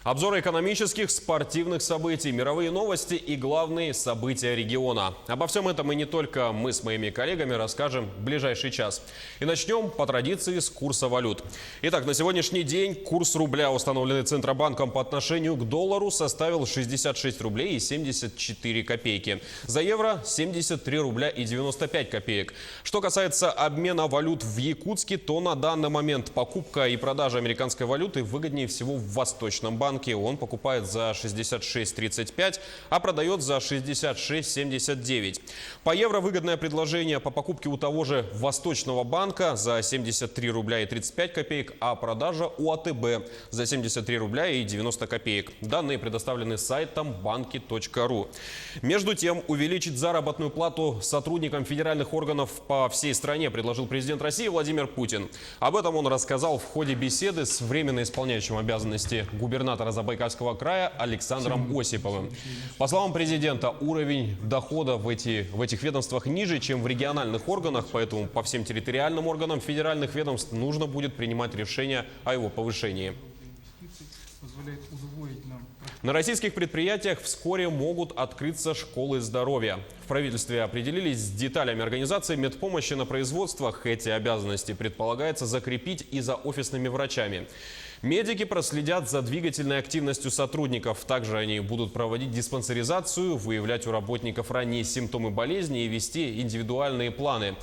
Обзоры экономических, спортивных событий, мировые новости и главные события региона. Обо всем этом и не только мы с моими коллегами расскажем в ближайший час. И начнем по традиции с курса валют. Итак, на сегодняшний день курс рубля, установленный Центробанком по отношению к доллару, составил 66 рублей и 74 копейки. За евро 73 рубля и 95 копеек. Что касается обмена валют в Якутске, то на данный момент покупка и продажа американской валюты выгоднее всего в Восточном банке. Он покупает за 66,35, а продает за 66,79. По евро выгодное предложение по покупке у того же Восточного банка за 73 рубля и 35 копеек, а продажа у АТБ за 73 рубля и 90 копеек. Данные предоставлены сайтом банки.ру. Между тем, увеличить заработную плату сотрудникам федеральных органов по всей стране предложил президент России Владимир Путин. Об этом он рассказал в ходе беседы с временно исполняющим обязанности губернатора Забайкальского края Александром Осиповым. По словам президента, уровень дохода в этих ведомствах ниже, чем в региональных органах, поэтому по всем территориальным органам федеральных ведомств нужно будет принимать решение о его повышении. На российских предприятиях вскоре могут открыться школы здоровья. В правительстве определились с деталями организации медпомощи на производствах. Эти обязанности предполагается закрепить и за офисными врачами. Медики проследят за двигательной активностью сотрудников. Также они будут проводить диспансеризацию, выявлять у работников ранние симптомы болезни и вести индивидуальные планы.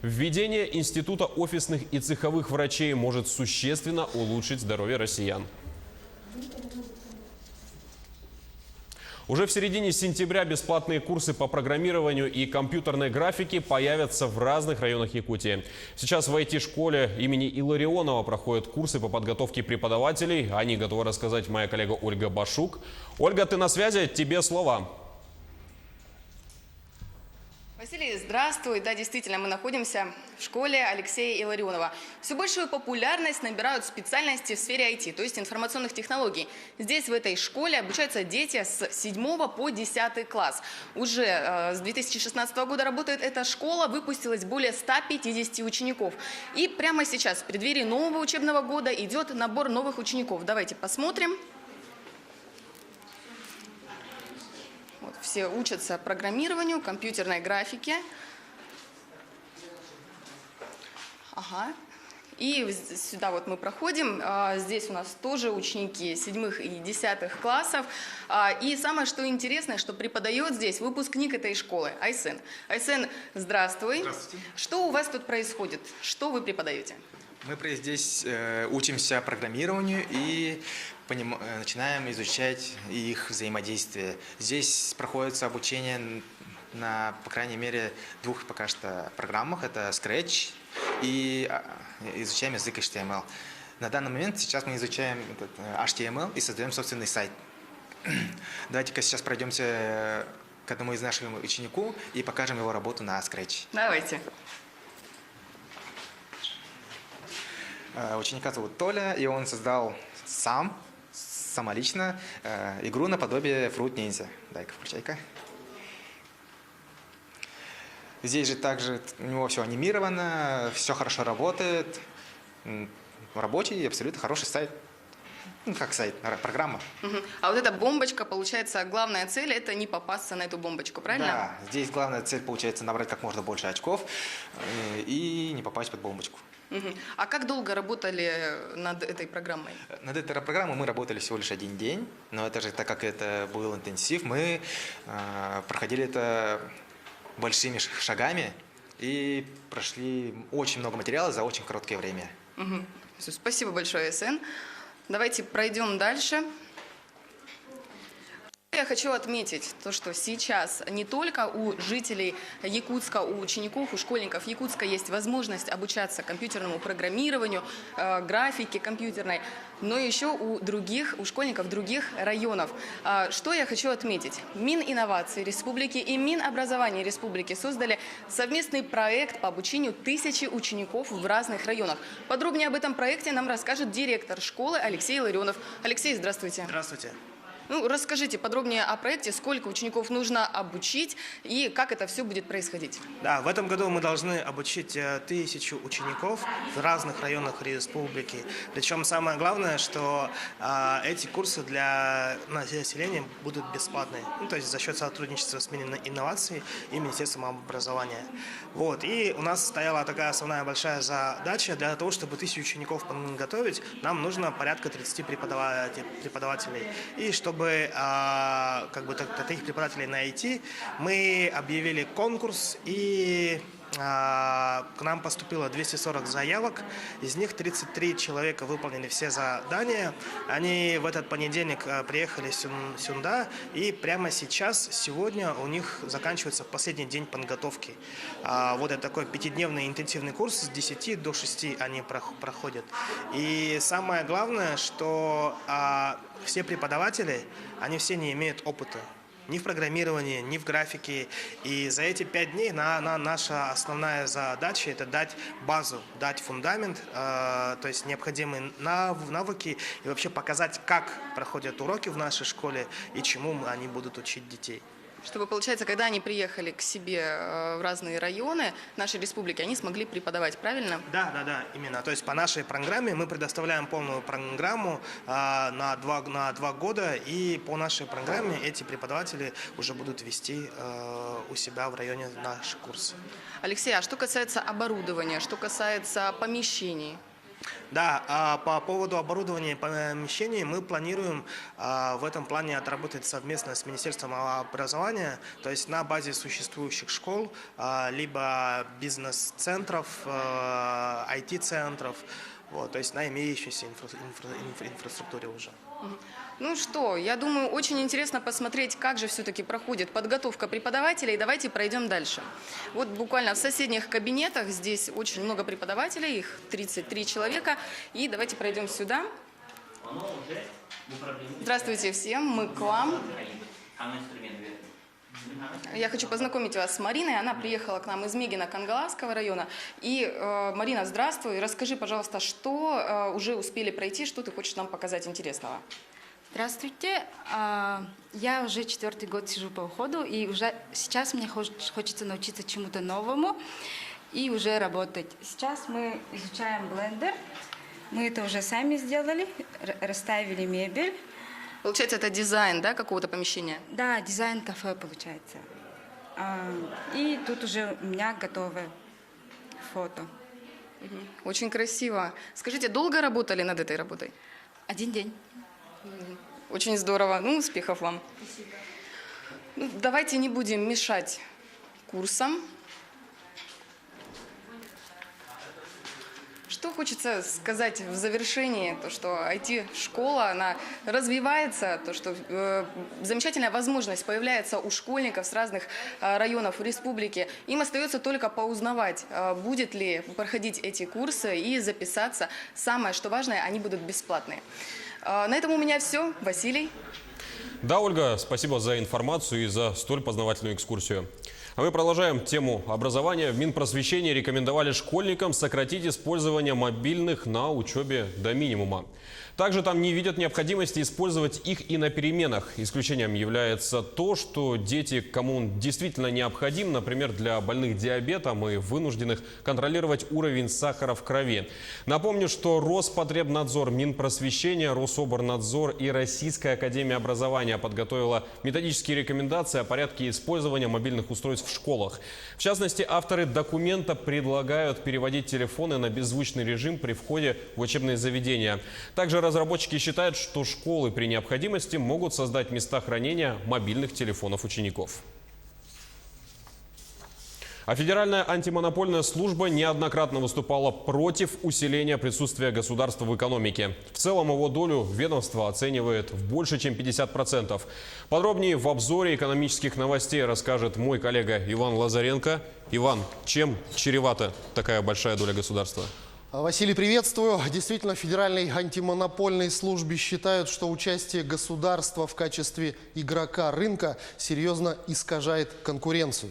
Введение института офисных и цеховых врачей может существенно улучшить здоровье россиян. Уже в середине сентября бесплатные курсы по программированию и компьютерной графике появятся в разных районах Якутии. Сейчас в IT-школе имени Илларионова проходят курсы по подготовке преподавателей. О них готова рассказать моя коллега Ольга Башук. Ольга, ты на связи? Тебе слово. Василий, здравствуй. Да, действительно, мы находимся в школе Алексея Илларионова. Все большую популярность набирают специальности в сфере IT, то есть информационных технологий. Здесь, в этой школе, обучаются дети с 7 по 10 класс. Уже с 2016 года работает эта школа, выпустилось более 150 учеников. И прямо сейчас, в преддверии нового учебного года, идет набор новых учеников. Давайте посмотрим. Вот, все учатся программированию, компьютерной графике. Ага. И сюда вот мы проходим. Здесь у нас тоже ученики 7 и 10 классов. И самое, что интересное, что преподает здесь выпускник этой школы, Айсен. Айсен, здравствуй. Здравствуйте. Что у вас тут происходит? Что вы преподаете? Мы здесь учимся программированию и начинаем изучать их взаимодействие. Здесь проходится обучение на, по крайней мере, 2 пока что программах. Это Scratch и изучаем язык HTML. На данный момент сейчас мы изучаем HTML и создаем собственный сайт. Давайте-ка сейчас пройдемся к одному из наших учеников и покажем его работу на Scratch. Давайте. Ученика зовут Толя, и он создал самолично игру наподобие Fruit Ninja. Дай-ка, включай-ка. Здесь же также у него все анимировано, все хорошо работает. Рабочий и абсолютно хороший сайт. Ну, как сайт, программа. А вот эта бомбочка, получается, главная цель – это не попасться на эту бомбочку, правильно? Да, здесь главная цель, получается, набрать как можно больше очков и не попасть под бомбочку. А как долго работали над этой программой? Над этой программой мы работали всего лишь 1 день, но это же, так как это был интенсив, мы проходили это большими шагами и прошли очень много материала за очень короткое время. Спасибо большое, СН. Давайте пройдем дальше. Я хочу отметить то, что сейчас не только у жителей Якутска, у учеников, у школьников Якутска есть возможность обучаться компьютерному программированию, графике компьютерной, но еще у школьников других районов. Что я хочу отметить? Мининновации Республики и Минобразование Республики создали совместный проект по обучению 1000 учеников в разных районах. Подробнее об этом проекте нам расскажет директор школы Алексей Илларионов. Алексей, здравствуйте. Здравствуйте. Ну, расскажите подробнее о проекте, сколько учеников нужно обучить и как это все будет происходить. Да, в этом году мы должны обучить 1000 учеников в разных районах республики. Причем самое главное, что эти курсы для населения будут бесплатные. Ну, то есть за счет сотрудничества с Мининновацией и Министерством образования. Вот. И у нас стояла такая основная большая задача. Для того, чтобы 1000 учеников подготовить, нам нужно порядка 30 преподавателей. И чтобы таких преподавателей найти, мы объявили конкурс, и к нам поступило 240 заявок, из них 33 человека выполнили все задания. Они в этот понедельник приехали сюда, и прямо сейчас, сегодня у них заканчивается последний день подготовки. Вот это такой 5-дневный интенсивный курс, с 10 до 6 они проходят. И самое главное, что все преподаватели, они все не имеют опыта ни в программировании, ни в графике. И за эти 5 дней наша основная задача – это дать базу, дать фундамент, то есть необходимые навыки, и вообще показать, как проходят уроки в нашей школе и чему они будут учить детей. Чтобы, получается, когда они приехали к себе в разные районы нашей республики, они смогли преподавать, правильно? Да, именно. То есть по нашей программе мы предоставляем полную программу на 2 года, и по нашей программе эти преподаватели уже будут вести у себя в районе наши курсы. Алексей, а что касается оборудования, что касается помещений? Да, по поводу оборудования и помещений мы планируем в этом плане отработать совместно с Министерством образования, то есть на базе существующих школ, либо бизнес-центров, IT-центров, вот, то есть на имеющейся инфраструктуре уже. Ну что, я думаю, очень интересно посмотреть, как же все-таки проходит подготовка преподавателей. Давайте пройдем дальше. Вот буквально в соседних кабинетах здесь очень много преподавателей, их 33 человека. И давайте пройдем сюда. Здравствуйте всем, мы к вам. Я хочу познакомить вас с Мариной. Она приехала к нам из Мегино Кангаласского района. И, Марина, здравствуй. Расскажи, пожалуйста, что уже успели пройти, что ты хочешь нам показать интересного? Здравствуйте. Я уже 4-й год сижу по уходу, и уже сейчас мне хочется научиться чему-то новому и уже работать. Сейчас мы изучаем блендер. Мы это уже сами сделали, расставили мебель. Получается, это дизайн, да, какого-то помещения? Да, дизайн кафе получается. И тут уже у меня готовое фото. Очень красиво. Скажите, долго работали над этой работой? 1 день. Очень здорово. Ну, успехов вам. Спасибо. Ну, давайте не будем мешать курсам. Что хочется сказать в завершении, то, что IT-школа, она развивается, то, что замечательная возможность появляется у школьников с разных районов республики. Им остается только поузнавать, будет ли проходить эти курсы и записаться. Самое, что важное, они будут бесплатные. На этом у меня все. Василий. Да, Ольга, спасибо за информацию и за столь познавательную экскурсию. А мы продолжаем тему образования. В Минпросвещении рекомендовали школьникам сократить использование мобильных на учебе до минимума. Также там не видят необходимости использовать их и на переменах. Исключением является то, что дети, кому он действительно необходим, например, для больных диабетом и вынужденных контролировать уровень сахара в крови. Напомню, что Роспотребнадзор, Минпросвещение, Рособорнадзор и Российская академия образования подготовила методические рекомендации о порядке использования мобильных устройств в школах. В частности, авторы документа предлагают переводить телефоны на беззвучный режим при входе в учебные заведения. Также разработчики считают, что школы при необходимости могут создать места хранения мобильных телефонов учеников. А Федеральная антимонопольная служба неоднократно выступала против усиления присутствия государства в экономике. В целом его долю ведомство оценивает в больше, чем 50%. Подробнее в обзоре экономических новостей расскажет мой коллега Иван Лазаренко. Иван, чем чревата такая большая доля государства? Василий, приветствую. Действительно, в Федеральной антимонопольной службе считают, что участие государства в качестве игрока рынка серьезно искажает конкуренцию.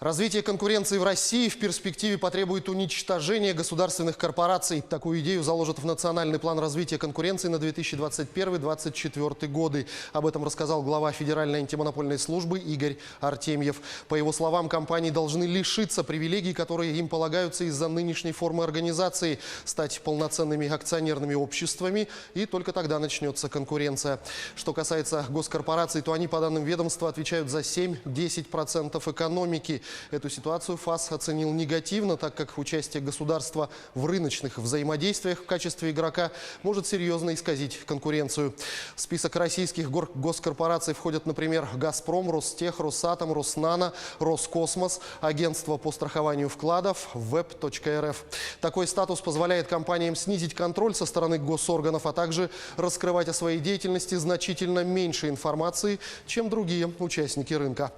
Развитие конкуренции в России в перспективе потребует уничтожения государственных корпораций. Такую идею заложат в национальный план развития конкуренции на 2021-2024 годы. Об этом рассказал глава Федеральной антимонопольной службы Игорь Артемьев. По его словам, компании должны лишиться привилегий, которые им полагаются из-за нынешней формы организации, стать полноценными акционерными обществами, и только тогда начнется конкуренция. Что касается госкорпораций, то они, по данным ведомства, отвечают за 7-10% экономики. Эту ситуацию ФАС оценил негативно, так как участие государства в рыночных взаимодействиях в качестве игрока может серьезно исказить конкуренцию. В список российских госкорпораций входят, например, «Газпром», «Ростех», «Росатом», «Роснано», «Роскосмос», Агентство по страхованию вкладов, Web.рф. Такой статус позволяет компаниям снизить контроль со стороны госорганов, а также раскрывать о своей деятельности значительно меньше информации, чем другие участники рынка.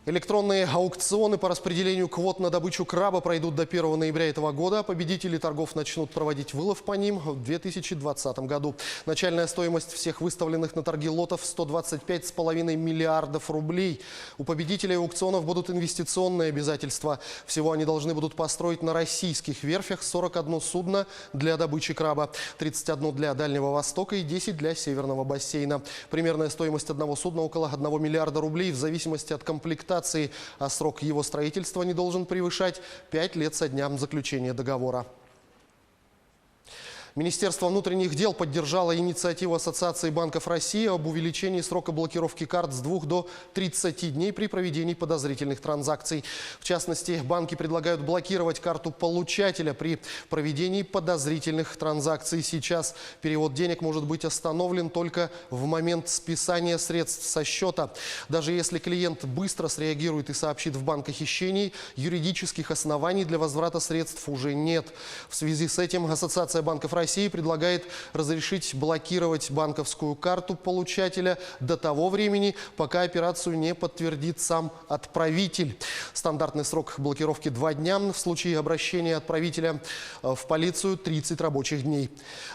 Электронные аукционы по распределению квот на добычу краба пройдут до 1 ноября этого года. Победители торгов начнут проводить вылов по ним в 2020 году. Начальная стоимость всех выставленных на торги лотов – 125,5 миллиардов рублей. У победителей аукционов будут инвестиционные обязательства. Всего они должны будут построить на российских верфях 41 судно для добычи краба, 31 для Дальнего Востока и 10 для Северного бассейна. Примерная стоимость одного судна – около 1 миллиарда рублей в зависимости от комплектации. А срок его строительства не должен превышать 5 лет со дня заключения договора. Министерство внутренних дел поддержало инициативу Ассоциации банков России об увеличении срока блокировки карт с 2 до 30 дней при проведении подозрительных транзакций. В частности, банки предлагают блокировать карту получателя при проведении подозрительных транзакций. Сейчас перевод денег может быть остановлен только в момент списания средств со счета. Даже если клиент быстро среагирует и сообщит в банк о хищении, юридических оснований для возврата средств уже нет. В связи с этим Ассоциация банков России предлагает разрешить блокировать банковскую карту получателя до того времени, пока операцию не подтвердит сам отправитель. Стандартный срок блокировки 2 дня. В случае обращения отправителя в полицию 30 рабочих дней.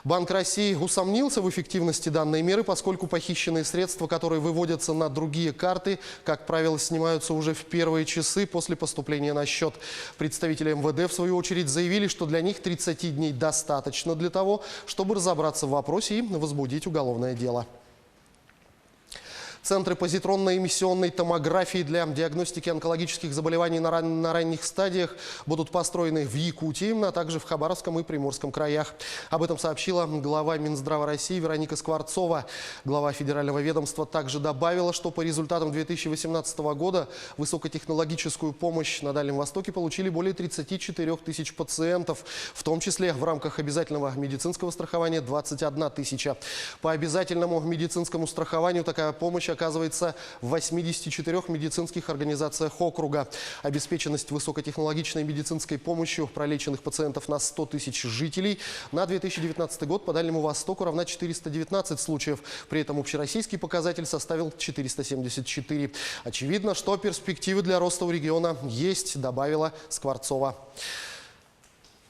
Банк России усомнился в эффективности данной меры, поскольку похищенные средства, которые выводятся на другие карты, как правило, снимаются уже в первые часы после поступления на счет. Представители МВД, в свою очередь, заявили, что для них 30 дней достаточно для того, чтобы разобраться в вопросе и возбудить уголовное дело. Центры позитронной эмиссионной томографии для диагностики онкологических заболеваний на ранних стадиях будут построены в Якутии, а также в Хабаровском и Приморском краях. Об этом сообщила глава Минздрава России Вероника Скворцова. Глава федерального ведомства также добавила, что по результатам 2018 года высокотехнологическую помощь на Дальнем Востоке получили более 34 тысяч пациентов, в том числе в рамках обязательного медицинского страхования 21 тысяча. По обязательному медицинскому страхованию такая помощь оказывается в 84 медицинских организациях округа. Обеспеченность высокотехнологичной медицинской помощью пролеченных пациентов на 100 тысяч жителей на 2019 год по Дальнему Востоку равна 419 случаев. При этом общероссийский показатель составил 474. Очевидно, что перспективы для роста у региона есть, добавила Скворцова.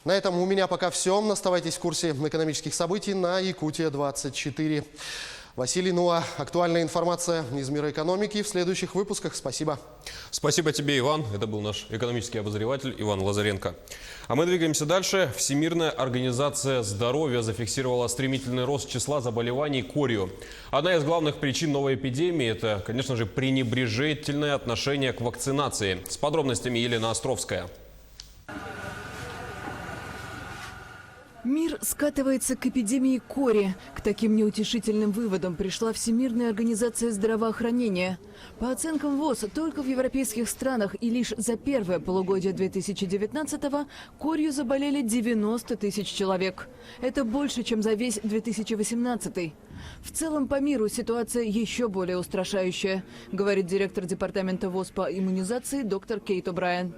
На этом у меня пока все. Оставайтесь в курсе экономических событий на Якутия-24. Василий Нуа. Актуальная информация из мира экономики в следующих выпусках. Спасибо. Спасибо тебе, Иван. Это был наш экономический обозреватель Иван Лазаренко. А мы двигаемся дальше. Всемирная организация здоровья зафиксировала стремительный рост числа заболеваний корью. Одна из главных причин новой эпидемии – это, конечно же, пренебрежительное отношение к вакцинации. С подробностями Елена Островская. Мир скатывается к эпидемии кори. К таким неутешительным выводам пришла Всемирная организация здравоохранения. По оценкам ВОЗ, только в европейских странах и лишь за первое полугодие 2019-го корью заболели 90 тысяч человек. Это больше, чем за весь 2018. В целом по миру ситуация еще более устрашающая, говорит директор департамента ВОЗ по иммунизации доктор Кейт О'Брайен.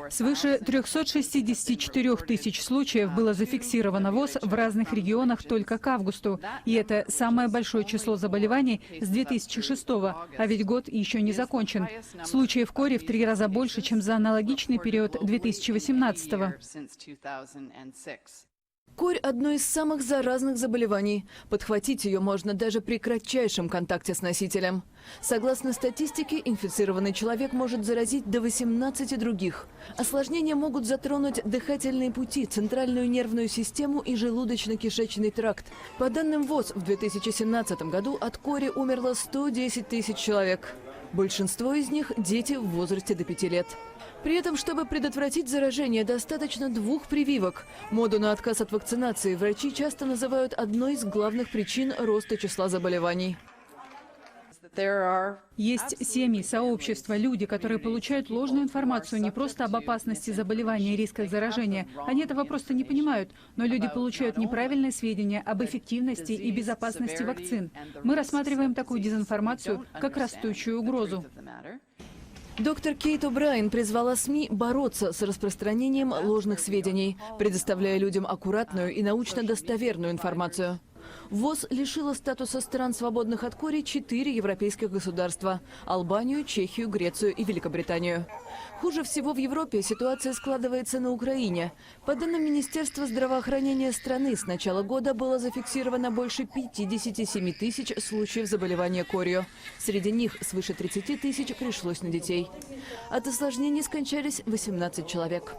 Свыше 364 тысяч случаев было зафиксировано ВОЗ в разных регионах только к августу. И это самое большое число заболеваний с 2006 года, а ведь год еще не закончен. Случаев кори в 3 раза больше, чем за аналогичный период 2018 года. Корь – одно из самых заразных заболеваний. Подхватить ее можно даже при кратчайшем контакте с носителем. Согласно статистике, инфицированный человек может заразить до 18 других. Осложнения могут затронуть дыхательные пути, центральную нервную систему и желудочно-кишечный тракт. По данным ВОЗ, в 2017 году от кори умерло 110 тысяч человек. Большинство из них – дети в возрасте до 5 лет. При этом, чтобы предотвратить заражение, достаточно 2 прививок. Моду на отказ от вакцинации врачи часто называют одной из главных причин роста числа заболеваний. Есть семьи, сообщества, люди, которые получают ложную информацию не просто об опасности заболевания и рисках заражения. Они этого просто не понимают, но люди получают неправильные сведения об эффективности и безопасности вакцин. Мы рассматриваем такую дезинформацию как растущую угрозу. Доктор Кейт О'Брайен призвала СМИ бороться с распространением ложных сведений, предоставляя людям аккуратную и научно достоверную информацию. ВОЗ лишила статуса стран, свободных от кори, 4 европейских государства – Албанию, Чехию, Грецию и Великобританию. Хуже всего в Европе ситуация складывается на Украине. По данным Министерства здравоохранения страны, с начала года было зафиксировано больше 57 тысяч случаев заболевания корью. Среди них свыше 30 тысяч пришлось на детей. От осложнений скончались 18 человек.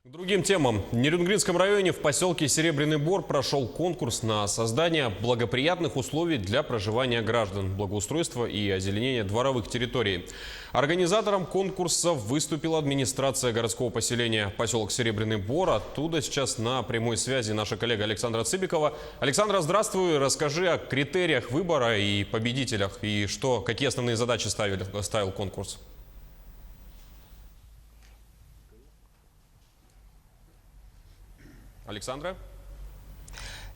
К другим темам. В Нерюнгринском районе в поселке Серебряный Бор прошел конкурс на создание благоприятных условий для проживания граждан, благоустройства и озеленения дворовых территорий. Организатором конкурса выступила администрация городского поселения поселок Серебряный Бор. Оттуда сейчас на прямой связи наша коллега Александра Цыбикова. Александра, здравствуй. Расскажи о критериях выбора и победителях, и какие основные задачи ставил конкурс. Александра?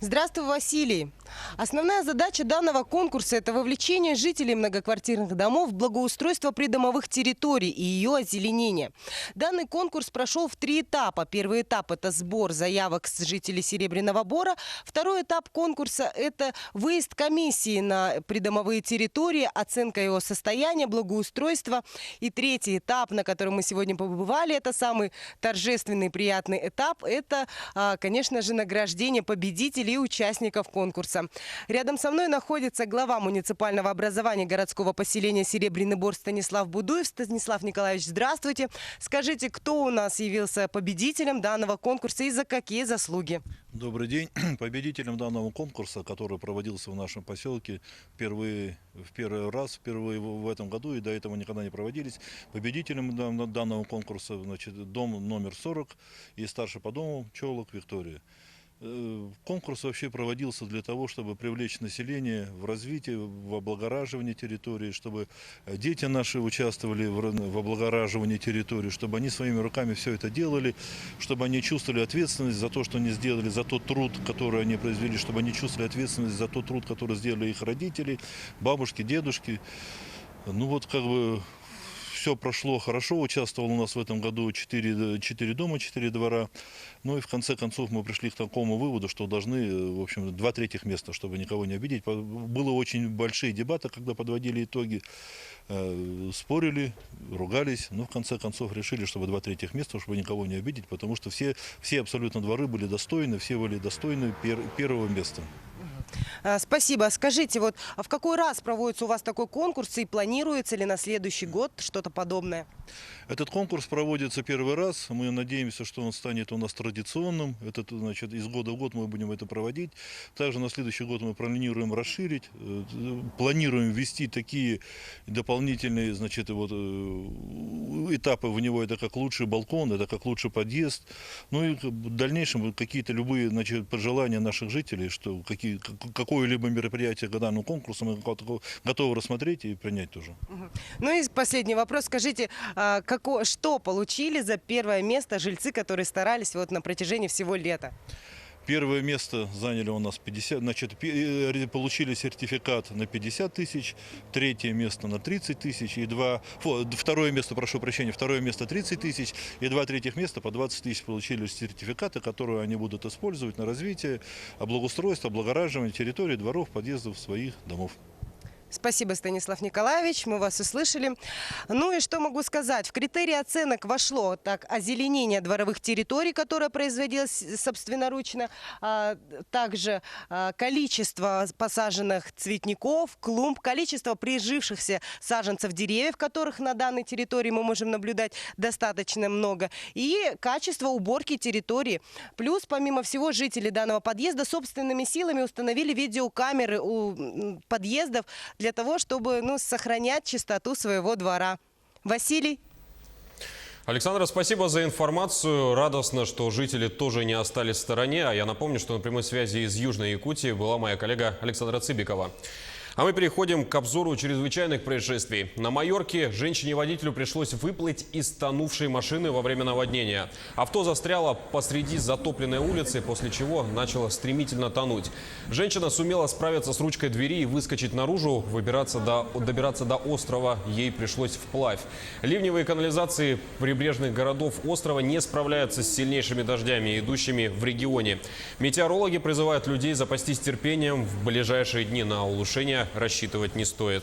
Здравствуй, Василий. Основная задача данного конкурса – это вовлечение жителей многоквартирных домов в благоустройство придомовых территорий и ее озеленение. Данный конкурс прошел в 3 этапа. Первый этап – это сбор заявок с жителей Серебряного Бора. Второй этап конкурса – это выезд комиссии на придомовые территории, оценка его состояния, благоустройства. И третий этап, на котором мы сегодня побывали, это самый торжественный и приятный этап – это, конечно же, награждение победителей и участников конкурса. Рядом со мной находится глава муниципального образования городского поселения Серебряный Бор Станислав Будуев. Станислав Николаевич, здравствуйте. Скажите, кто у нас явился победителем данного конкурса и за какие заслуги? Добрый день. Победителем данного конкурса, который проводился в нашем поселке впервые в этом году, и до этого никогда не проводились. Победителем данного конкурса, дом номер 40 и старший по дому Чолок Виктория. Конкурс вообще проводился для того, чтобы привлечь население в развитие, в облагораживании территории, чтобы дети наши участвовали в облагораживании территории, чтобы они своими руками все это делали, чтобы они чувствовали ответственность за то, что они сделали, за тот труд, который они произвели, чтобы они чувствовали ответственность за тот труд, который сделали их родители, бабушки, дедушки. Все прошло хорошо, участвовал у нас в этом году 4 дома, 4 двора. Ну и в конце концов мы пришли к такому выводу, что должны, в общем, 2/3 места, чтобы никого не обидеть. Было очень большие дебаты, когда подводили итоги. Спорили, ругались, но в конце концов решили, чтобы 2/3 места, чтобы никого не обидеть, потому что все абсолютно дворы были достойны, все были достойны первого места. Спасибо. Скажите, в какой раз проводится у вас такой конкурс и планируется ли на следующий год что-то подобное? Этот конкурс проводится первый раз. Мы надеемся, что он станет у нас традиционным. Из года в год мы будем это проводить. Также на следующий год мы планируем расширить. Планируем ввести такие дополнительные этапы в него. Это как лучший балкон, это как лучший подъезд. Ну и в дальнейшем какие-то любые пожелания наших жителей, что какое-либо мероприятие к данному конкурсу мы готовы рассмотреть и принять тоже. Ну и последний вопрос. Скажите, что получили за первое место жильцы, которые старались на протяжении всего лета? Первое место заняли у нас 50, получили сертификат на 50 тысяч, третье место на 30 тысяч, второе место 30 тысяч, и 2/3 места по 20 тысяч получили сертификаты, которые они будут использовать на развитие, благоустройство, облагораживание территории, дворов, подъездов своих домов. Спасибо, Станислав Николаевич, мы вас услышали. Ну и что могу сказать? В критерии оценок вошло так озеленение дворовых территорий, которое производилось собственноручно, также количество посаженных цветников, клумб, количество прижившихся саженцев деревьев, которых на данной территории мы можем наблюдать достаточно много, и качество уборки территории. Плюс, помимо всего, жители данного подъезда собственными силами установили видеокамеры у подъездов, для того, чтобы сохранять чистоту своего двора. Василий. Александра, спасибо за информацию. Радостно, что жители тоже не остались в стороне. А я напомню, что на прямой связи из Южной Якутии была моя коллега Александра Цыбикова. А мы переходим к обзору чрезвычайных происшествий. На Майорке женщине-водителю пришлось выплыть из тонувшей машины во время наводнения. Авто застряло посреди затопленной улицы, после чего начало стремительно тонуть. Женщина сумела справиться с ручкой двери и выскочить наружу. Добираться до острова ей пришлось вплавь. Ливневые канализации прибрежных городов острова не справляются с сильнейшими дождями, идущими в регионе. Метеорологи призывают людей запастись терпением. В ближайшие дни на улучшение рассчитывать не стоит.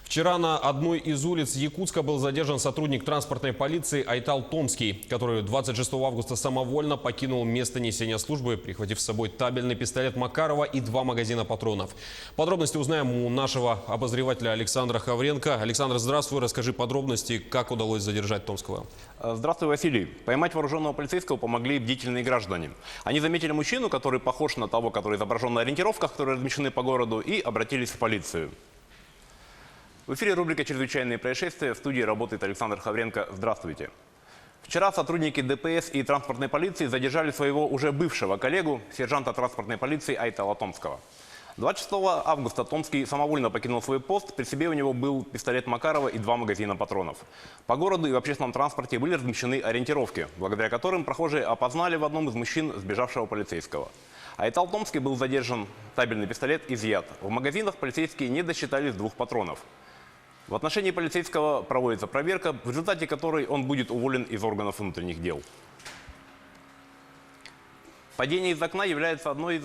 Вчера на одной из улиц Якутска был задержан сотрудник транспортной полиции Айтал Томский, который 26 августа самовольно покинул место несения службы, прихватив с собой табельный пистолет Макарова и 2 магазина патронов. Подробности узнаем у нашего обозревателя Александра Хавренко. Александр, здравствуй. Расскажи подробности, как удалось задержать Томского. Здравствуй, Василий. Поймать вооруженного полицейского помогли бдительные граждане. Они заметили мужчину, который похож на того, который изображен на ориентировках, которые размещены по городу, и обратились в полицию. В эфире рубрика «Чрезвычайные происшествия». В студии работает Александр Хавренко. Здравствуйте. Вчера сотрудники ДПС и транспортной полиции задержали своего уже бывшего коллегу, сержанта транспортной полиции Айтала Томского. 26 августа Томский самовольно покинул свой пост. При себе у него был пистолет Макарова и 2 магазина патронов. По городу и в общественном транспорте были размещены ориентировки, благодаря которым прохожие опознали в одном из мужчин сбежавшего полицейского. Айтал Томский был задержан, табельный пистолет изъят. В магазинах полицейские не досчитались 2 патронов. В отношении полицейского проводится проверка, в результате которой он будет уволен из органов внутренних дел. Падение из окна является одной из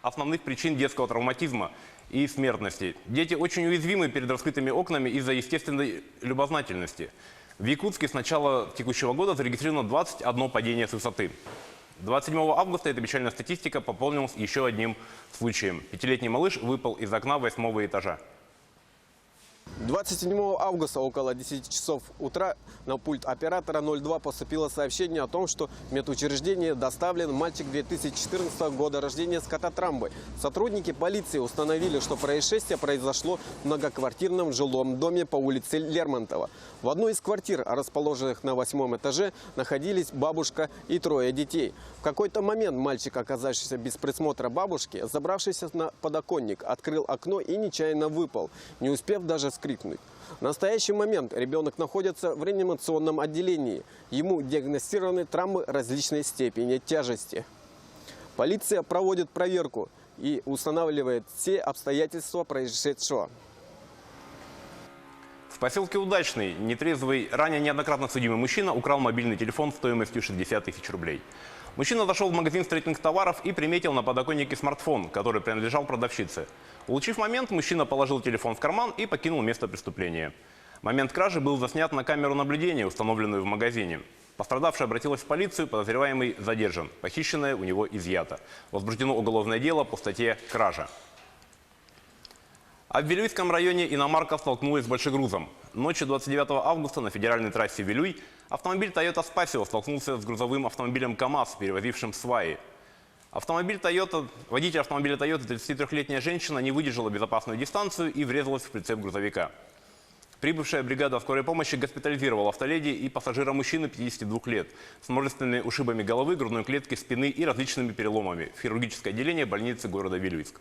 основных причин детского травматизма и смертности. Дети очень уязвимы перед раскрытыми окнами из-за естественной любознательности. В Якутске с начала текущего года зарегистрировано 21 падение с высоты. 27 августа эта печальная статистика пополнилась еще одним случаем. 5-летний малыш выпал из окна 8-го этажа. 27 августа около 10 часов утра на пульт оператора 02 поступило сообщение о том, что в медучреждение доставлен мальчик 2014 года рождения с кататромбой. Сотрудники полиции установили, что происшествие произошло в многоквартирном жилом доме по улице Лермонтова. В одной из квартир, расположенных на 8-м этаже, находились бабушка и 3 детей. В какой-то момент мальчик, оказавшийся без присмотра бабушки, забравшийся на подоконник, открыл окно и нечаянно выпал, не успев даже вскрикнуть. В настоящий момент ребенок находится в реанимационном отделении. Ему диагностированы травмы различной степени тяжести. Полиция проводит проверку и устанавливает все обстоятельства происшедшего. В поселке Удачный нетрезвый, ранее неоднократно судимый мужчина украл мобильный телефон стоимостью 60 тысяч рублей. Мужчина зашел в магазин строительных товаров и приметил на подоконнике смартфон, который принадлежал продавщице. Улучив момент, мужчина положил телефон в карман и покинул место преступления. Момент кражи был заснят на камеру наблюдения, установленную в магазине. Пострадавшая обратилась в полицию, подозреваемый задержан. Похищенное у него изъято. Возбуждено уголовное дело по статье «Кража». А в Вилюйском районе иномарка столкнулась с большегрузом. Ночью 29 августа на федеральной трассе Вилюй автомобиль Toyota Spacio столкнулся с грузовым автомобилем КАМАЗ, перевозившим сваи. Водитель автомобиля Toyota, 33-летняя женщина, не выдержала безопасную дистанцию и врезалась в прицеп грузовика. Прибывшая бригада скорой помощи госпитализировала автоледи и пассажира мужчины 52 лет с множественными ушибами головы, грудной клетки, спины и различными переломами в хирургическое отделение больницы города Вилюйск.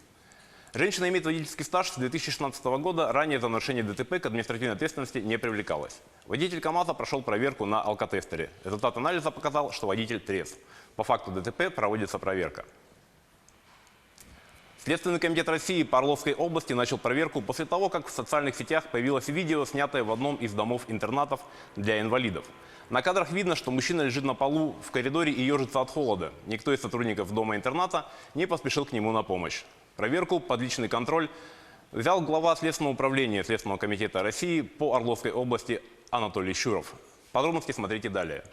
Женщина имеет водительский стаж с 2016 года, ранее за нарушение ДТП к административной ответственности не привлекалась. Водитель КАМАЗа прошел проверку на алкотестере. Результат анализа показал, что водитель трезв. По факту ДТП проводится проверка. Следственный комитет России по Орловской области начал проверку после того, как в социальных сетях появилось видео, снятое в одном из домов-интернатов для инвалидов. На кадрах видно, что мужчина лежит на полу в коридоре и ежится от холода. Никто из сотрудников дома-интерната не поспешил к нему на помощь. Проверку под личный контроль взял глава Следственного управления Следственного комитета России по Орловской области Анатолий Щуров. Подробности смотрите далее.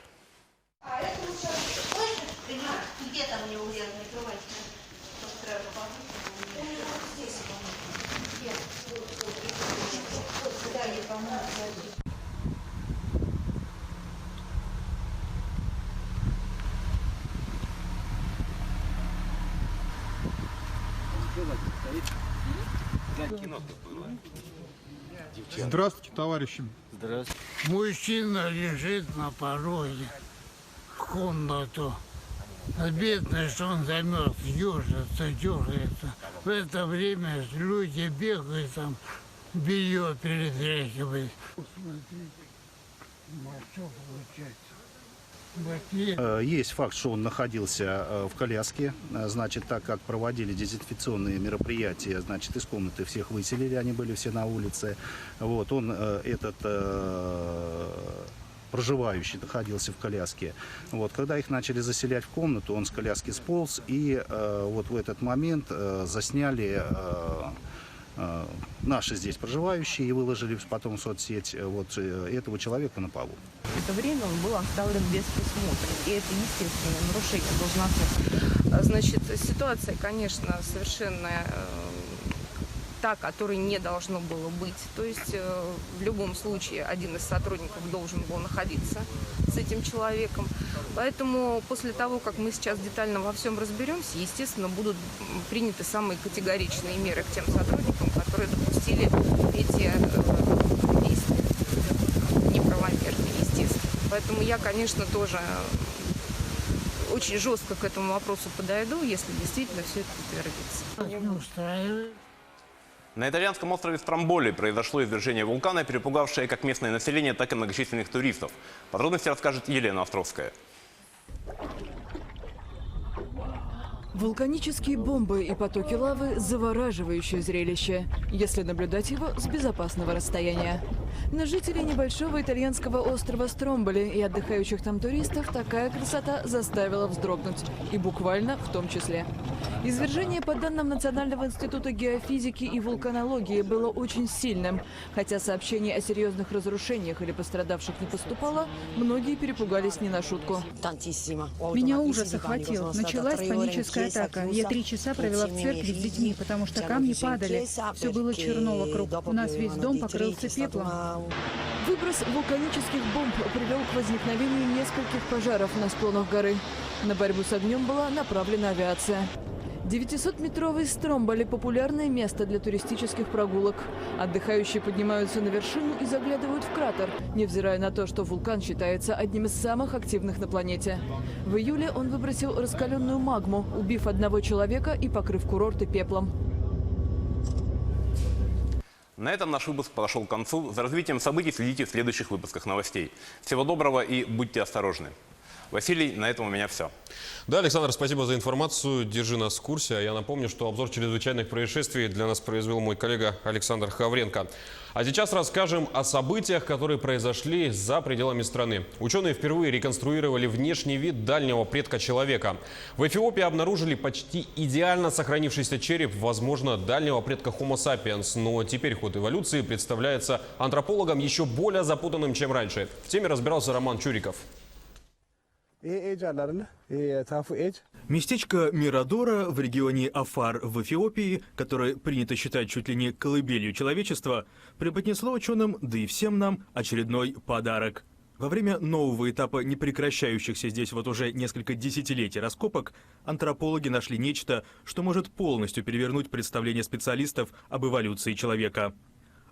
Здравствуйте, товарищи. Здравствуйте. Мужчина лежит на пороге в комнату. Бедный, что он замерз, дергается. В это время люди бегают, там белье перетряхивают. Смотрите, что получается. Есть факт, что он находился в коляске. Значит, так как проводили дезинфекционные мероприятия, значит, из комнаты всех выселили, они были все на улице. Вот, он, этот проживающий, находился в коляске. Вот, когда их начали заселять в комнату, он с коляски сполз, и вот в этот момент засняли наши здесь проживающие и выложили потом в соцсеть вот этого человека на полу. В это время он был оставлен без присмотра. И это, естественно, нарушение должностных. Значит, ситуация, конечно, совершенно та, которой не должно было быть. То есть в любом случае один из сотрудников должен был находиться с этим человеком. Поэтому после того, как мы сейчас детально во всем разберемся, естественно, будут приняты самые категоричные меры к тем сотрудникам, которые допустили эти действия неправомерные, естественно. Поэтому я, конечно, тоже очень жестко к этому вопросу подойду, если действительно все это подтвердится. На итальянском острове Стромболи произошло извержение вулкана, перепугавшее как местное население, так и многочисленных туристов. Подробности расскажет Елена Островская. Вулканические бомбы и потоки лавы – завораживающее зрелище, если наблюдать его с безопасного расстояния. На жителей небольшого итальянского острова Стромболи и отдыхающих там туристов такая красота заставила вздрогнуть. И буквально в том числе. Извержение, по данным Национального института геофизики и вулканологии, было очень сильным. Хотя сообщений о серьезных разрушениях или пострадавших не поступало, многие перепугались не на шутку. Меня ужас охватил. Началась паническая атака. Я 3 часа провела в церкви с детьми, потому что камни падали. Все было черно вокруг. У нас весь дом покрылся пеплом. Выброс вулканических бомб привел к возникновению нескольких пожаров на склонах горы. На борьбу с огнем была направлена авиация. 900-метровый Стромболи – популярное место для туристических прогулок. Отдыхающие поднимаются на вершину и заглядывают в кратер, невзирая на то, что вулкан считается одним из самых активных на планете. В июле он выбросил раскаленную магму, убив одного человека и покрыв курорты пеплом. На этом наш выпуск подошел к концу. За развитием событий следите в следующих выпусках новостей. Всего доброго и будьте осторожны. Василий, на этом у меня все. Да, Александр, спасибо за информацию. Держи нас в курсе. А я напомню, что обзор чрезвычайных происшествий для нас произвел мой коллега Александр Хавренко. А сейчас расскажем о событиях, которые произошли за пределами страны. Ученые впервые реконструировали внешний вид дальнего предка человека. В Эфиопии обнаружили почти идеально сохранившийся череп, возможно, дальнего предка Homo sapiens. Но теперь ход эволюции представляется антропологам еще более запутанным, чем раньше. В теме разбирался Роман Чуриков. Местечко Мирадора в регионе Афар в Эфиопии, которое принято считать чуть ли не колыбелью человечества, преподнесло ученым, да и всем нам, очередной подарок. Во время нового этапа непрекращающихся здесь вот уже несколько десятилетий раскопок антропологи нашли нечто, что может полностью перевернуть представление специалистов об эволюции человека.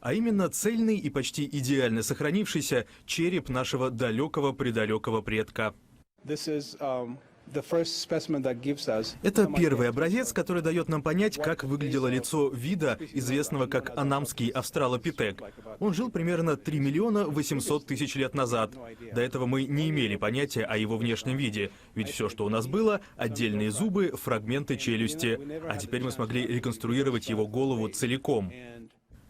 А именно цельный и почти идеально сохранившийся череп нашего далекого-предалекого предка. Это первый образец, который дает нам понять, как выглядело лицо вида, известного как анамский австралопитек. Он жил примерно 3 миллиона 800 тысяч лет назад. До этого мы не имели понятия о его внешнем виде, ведь все, что у нас было — отдельные зубы, фрагменты челюсти. А теперь мы смогли реконструировать его голову целиком.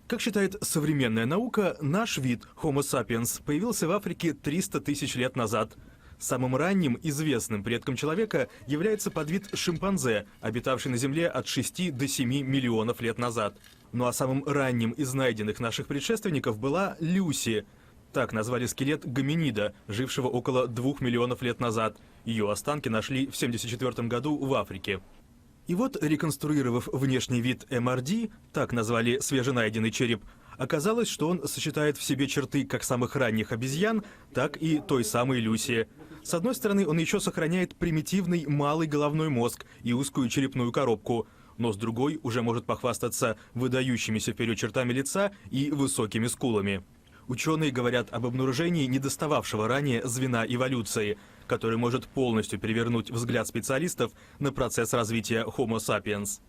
Как считает современная наука, наш вид Homo sapiens появился в Африке 300 тысяч лет назад. Самым ранним известным предком человека является подвид шимпанзе, обитавший на Земле от 6 до 7 миллионов лет назад. Ну а самым ранним из найденных наших предшественников была Люси. Так назвали скелет гоминида, жившего около 2 миллионов лет назад. Ее останки нашли в 1974 году в Африке. И вот, реконструировав внешний вид МРД, так назвали свеженайденный череп, оказалось, что он сочетает в себе черты как самых ранних обезьян, так и той самой Люси. С одной стороны, он еще сохраняет примитивный малый головной мозг и узкую черепную коробку, но с другой уже может похвастаться выдающимися вперед чертами лица и высокими скулами. Ученые говорят об обнаружении недостававшего ранее звена эволюции, который может полностью перевернуть взгляд специалистов на процесс развития Homo sapiens.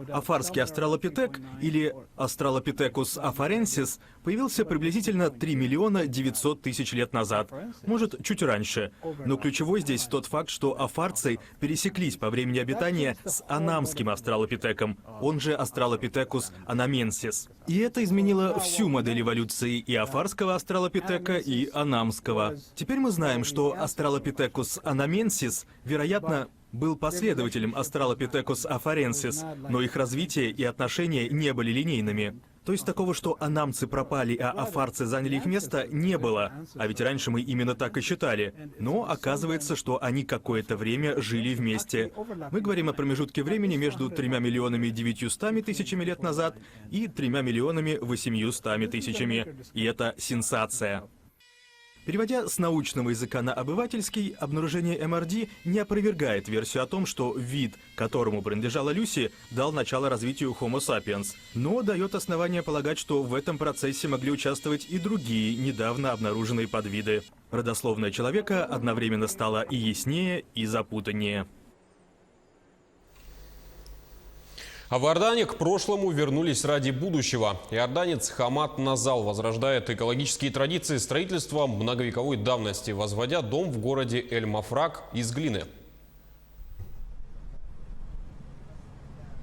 Афарский австралопитек, или Australopithecus afarensis, появился приблизительно 3 миллиона 900 тысяч лет назад, может, чуть раньше. Но ключевой здесь тот факт, что афарцы пересеклись по времени обитания с анамским австралопитеком, он же Australopithecus anamensis. И это изменило всю модель эволюции и афарского австралопитека, и анамского. Теперь мы знаем, что Australopithecus anamensis, вероятно, был последователем Australopithecus afarensis, но их развитие и отношения не были линейными. То есть такого, что анамцы пропали, а афарцы заняли их место, не было. А ведь раньше мы именно так и считали. Но оказывается, что они какое-то время жили вместе. Мы говорим о промежутке времени между 3 миллионами 900 тысячами лет назад и 3 миллионами 800 тысячами. И это сенсация. Переводя с научного языка на обывательский, обнаружение МРД не опровергает версию о том, что вид, которому принадлежала Люси, дал начало развитию Homo sapiens, но дает основание полагать, что в этом процессе могли участвовать и другие недавно обнаруженные подвиды. Родословная человека одновременно стала и яснее, и запутаннее. А в Иордании к прошлому вернулись ради будущего. Иорданец Хамад Назал возрождает экологические традиции строительства многовековой давности, возводя дом в городе Эль-Мафрак из глины.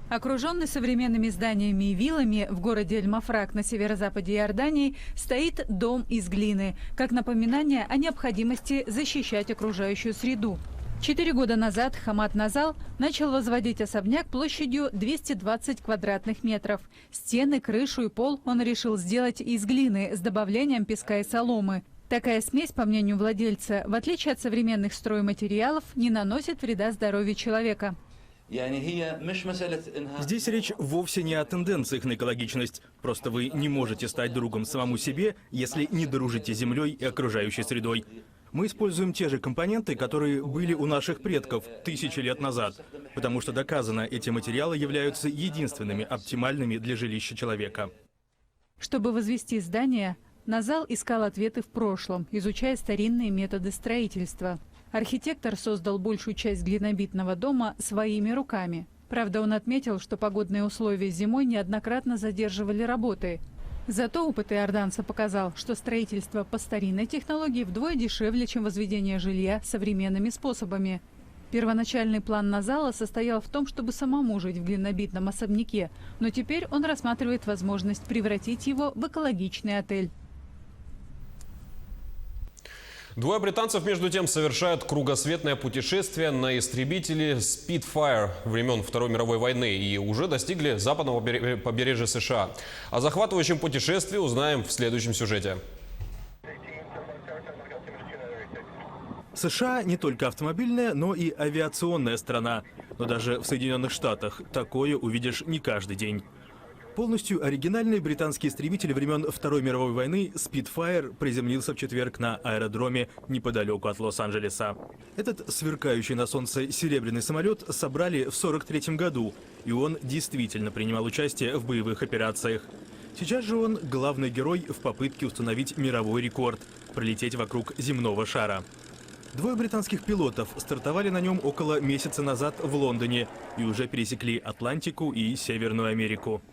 Окруженный современными зданиями и виллами, в городе Эль-Мафрак на северо-западе Иордании стоит дом из глины, как напоминание о необходимости защищать окружающую среду. 4 года назад Хамад Назал начал возводить особняк площадью 220 квадратных метров. Стены, крышу и пол он решил сделать из глины с добавлением песка и соломы. Такая смесь, по мнению владельца, в отличие от современных стройматериалов, не наносит вреда здоровью человека. Здесь речь вовсе не о тенденциях на экологичность. Просто вы не можете стать другом самому себе, если не дружите с землей и окружающей средой. Мы используем те же компоненты, которые были у наших предков тысячи лет назад, потому что доказано, эти материалы являются единственными оптимальными для жилища человека. Чтобы возвести здание, Назал искал ответы в прошлом, изучая старинные методы строительства. Архитектор создал большую часть глинобитного дома своими руками. Правда, он отметил, что погодные условия зимой неоднократно задерживали работы. Зато опыт иорданца показал, что строительство по старинной технологии вдвое дешевле, чем возведение жилья современными способами. Первоначальный план Назала состоял в том, чтобы самому жить в глинобитном особняке, но теперь он рассматривает возможность превратить его в экологичный отель. Двое британцев, между тем, совершают кругосветное путешествие на истребителе Spitfire времен Второй мировой войны и уже достигли западного побережья США. О захватывающем путешествии узнаем в следующем сюжете. США не только автомобильная, но и авиационная страна. Но даже в Соединенных Штатах такое увидишь не каждый день. Полностью оригинальный британский истребитель времен Второй мировой войны Spitfire приземлился в четверг на аэродроме неподалеку от Лос-Анджелеса. Этот сверкающий на солнце серебряный самолет собрали в 1943 году, и он действительно принимал участие в боевых операциях. Сейчас же он главный герой в попытке установить мировой рекорд – пролететь вокруг земного шара. Двое британских пилотов стартовали на нем около месяца назад в Лондоне и уже пересекли Атлантику и Северную Америку.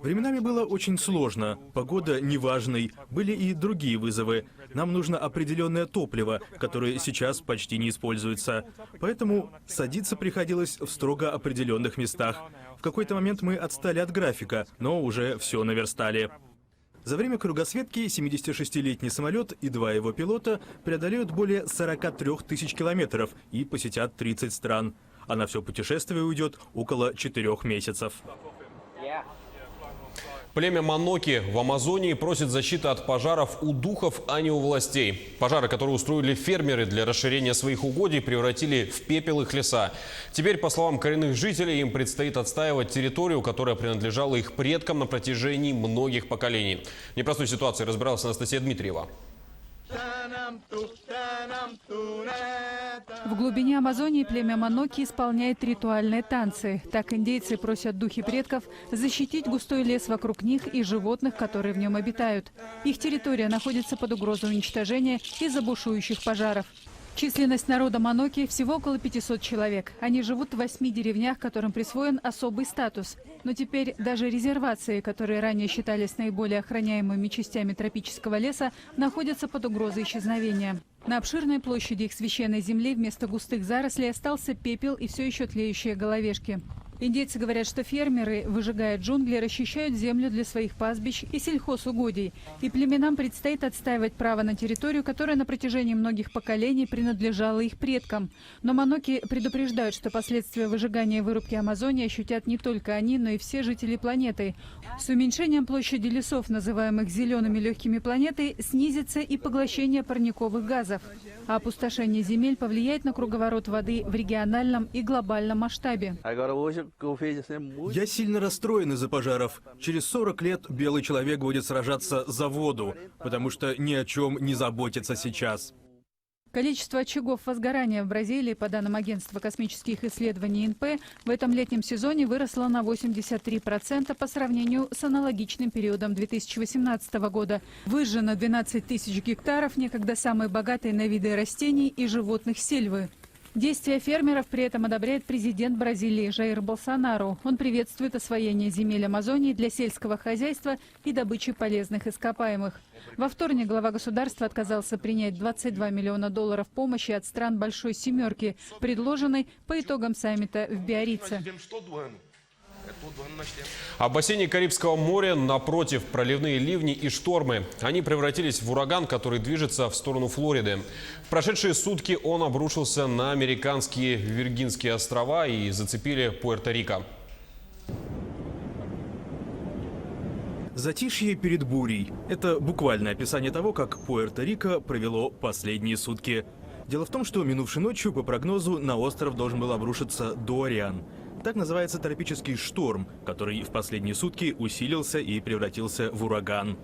Временами было очень сложно, погода неважной, были и другие вызовы. Нам нужно определенное топливо, которое сейчас почти не используется. Поэтому садиться приходилось в строго определенных местах. В какой-то момент мы отстали от графика, но уже все наверстали. За время кругосветки 76-летний самолет и 2 его пилота преодолеют более 43 тысяч километров и посетят 30 стран. А на все путешествие уйдет около 4 месяцев. Племя Маноки в Амазонии просит защиты от пожаров у духов, а не у властей. Пожары, которые устроили фермеры для расширения своих угодий, превратили в пепел их леса. Теперь, по словам коренных жителей, им предстоит отстаивать территорию, которая принадлежала их предкам на протяжении многих поколений. В непростой ситуации разбиралась Анастасия Дмитриева. В глубине Амазонии племя Маноки исполняет ритуальные танцы. Так индейцы просят духи предков защитить густой лес вокруг них и животных, которые в нем обитают. Их территория находится под угрозой уничтожения из-за бушующих пожаров. Численность народа Маноки всего около 500 человек. Они живут в 8 деревнях, которым присвоен особый статус. Но теперь даже резервации, которые ранее считались наиболее охраняемыми частями тропического леса, находятся под угрозой исчезновения. На обширной площади их священной земли вместо густых зарослей остался пепел и все еще тлеющие головешки. Индейцы говорят, что фермеры, выжигая джунгли, расчищают землю для своих пастбищ и сельхозугодий. И племенам предстоит отстаивать право на территорию, которая на протяжении многих поколений принадлежала их предкам. Но маноки предупреждают, что последствия выжигания и вырубки Амазонии ощутят не только они, но и все жители планеты. С уменьшением площади лесов, называемых зелеными легкими планеты, снизится и поглощение парниковых газов. А опустошение земель повлияет на круговорот воды в региональном и глобальном масштабе. Я сильно расстроен из-за пожаров. Через 40 лет белый человек будет сражаться за воду, потому что ни о чем не заботится сейчас. Количество очагов возгорания в Бразилии, по данным Агентства космических исследований ИНП, в этом летнем сезоне выросло на 83% по сравнению с аналогичным периодом 2018 года. Выжжено 12 тысяч гектаров, некогда самые богатые на виды растений и животных сельвы. Действия фермеров при этом одобряет президент Бразилии Жаир Болсонару. Он приветствует освоение земель Амазонии для сельского хозяйства и добычи полезных ископаемых. Во вторник глава государства отказался принять $22 миллиона помощи от стран Большой Семерки, предложенной по итогам саммита в Биорице. А в бассейне Карибского моря напротив проливные ливни и штормы. Они превратились в ураган, который движется в сторону Флориды. В прошедшие сутки он обрушился на американские Виргинские острова и зацепили Пуэрто-Рико. Затишье перед бурей. Это буквальное описание того, как Пуэрто-Рико провело последние сутки. Дело в том, что минувшей ночью, по прогнозу, на остров должен был обрушиться Дориан. Так называется тропический шторм, который в последние сутки усилился и превратился в ураган.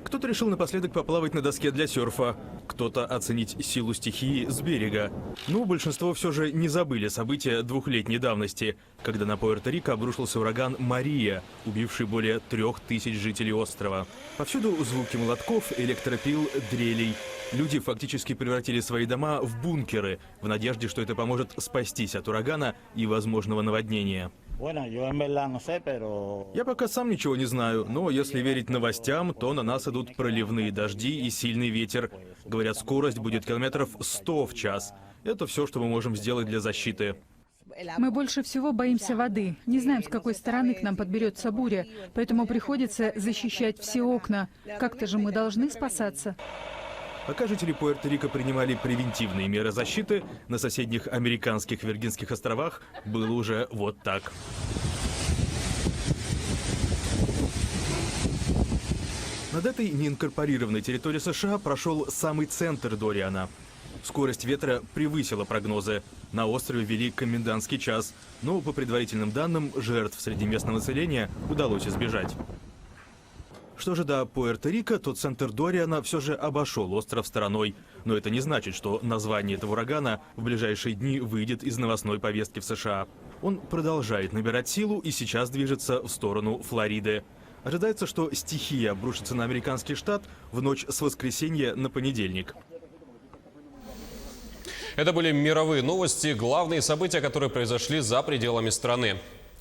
Кто-то решил напоследок поплавать на доске для серфа, кто-то оценить силу стихии с берега. Но большинство все же не забыли события двухлетней давности, когда на Пуэрто-Рико обрушился ураган Мария, убивший более 3000 жителей острова. Повсюду звуки молотков, электропил, дрелей. Люди фактически превратили свои дома в бункеры, в надежде, что это поможет спастись от урагана и возможного наводнения. Я пока сам ничего не знаю, но если верить новостям, то на нас идут проливные дожди и сильный ветер. Говорят, скорость будет километров 100 в час. Это все, что мы можем сделать для защиты. Мы больше всего боимся воды. Не знаем, с какой стороны к нам подберется буря, поэтому приходится защищать все окна. Как-то же мы должны спасаться. Пока жители Пуэрто-Рико принимали превентивные меры защиты, на соседних американских Виргинских островах было уже вот так. Над этой неинкорпорированной территорией США прошел самый центр Дориана. Скорость ветра превысила прогнозы. На острове ввели комендантский час, но по предварительным данным жертв среди местного населения удалось избежать. Что же до Пуэрто-Рико, то центр Дориана все же обошел остров стороной. Но это не значит, что название этого урагана в ближайшие дни выйдет из новостной повестки в США. Он продолжает набирать силу и сейчас движется в сторону Флориды. Ожидается, что стихия обрушится на американский штат в ночь с воскресенья на понедельник. Это были мировые новости, главные события, которые произошли за пределами страны.